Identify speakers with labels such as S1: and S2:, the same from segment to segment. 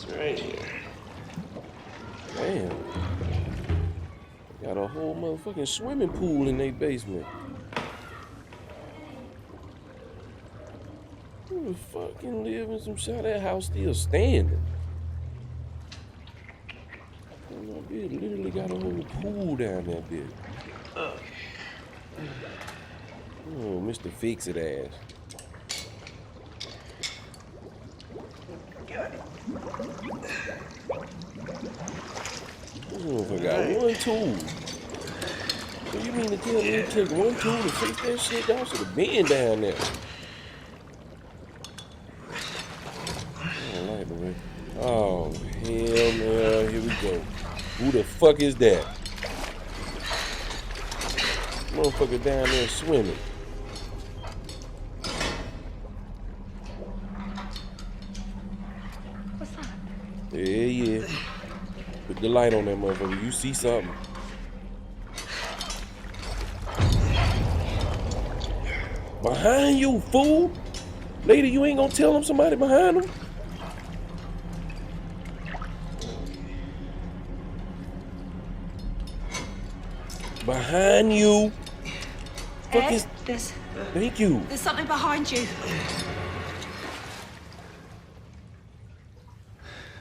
S1: It's right here.
S2: Damn. Got a whole motherfucking swimming pool in their basement. Who the fuck can live in some shit? That house still standing. It literally got a whole pool down there, bitch. Oh, Mr. Fix-It ass.
S1: Got it.
S2: This motherfucker got one tool. So you mean to tell me it took one tool to fix that shit? Y'all should have been down there. All right, boy. Oh, hell no. Here we go. Who the fuck is that? Motherfucker down there swimming.
S3: What's that?
S2: Yeah. Put the light on that motherfucker. You see something. Behind you, fool. Lady, you ain't gonna tell him somebody behind him? Behind you. Fuck is
S3: There's
S2: Thank you.
S3: something behind you.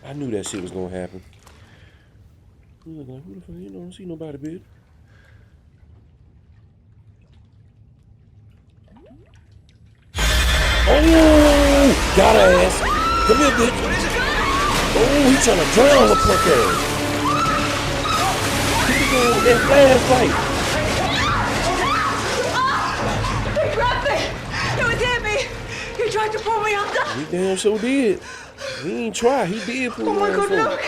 S2: I knew that shit was gonna happen. He was like, who the fuck? You don't see nobody, bitch. Oh, got her ass. Come here, bitch. Oh, he trying to drown the fuck ass. With that flashlight.
S3: He grabbed me. It was hit me. He tried to pull me under.
S2: He damn sure did. He ain't try. He did pull
S3: Oh my
S2: your ass
S3: God,
S2: over.
S3: look.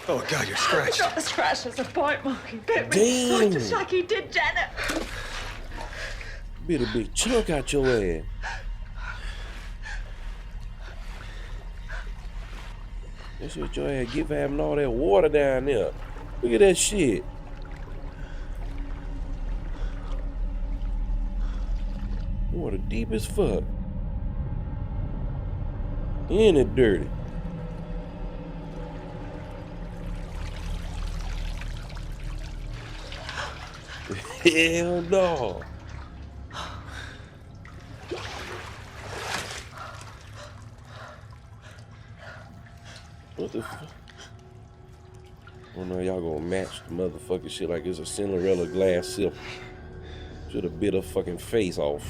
S4: Oh God, you're
S3: It's
S4: scratched.
S3: not a scratch, it's a bite mark. He bit me
S2: Damn.
S3: just like he did Janet.
S2: Bit a big chunk out your ass. That's what your ass get for having all that water down there. Look at that shit. Water deep as fuck. And it dirty. Hell no. What the fuck? Oh no, y'all gonna match the motherfucking shit like it's a Cinderella glass slipper. Should have bit her fucking face off.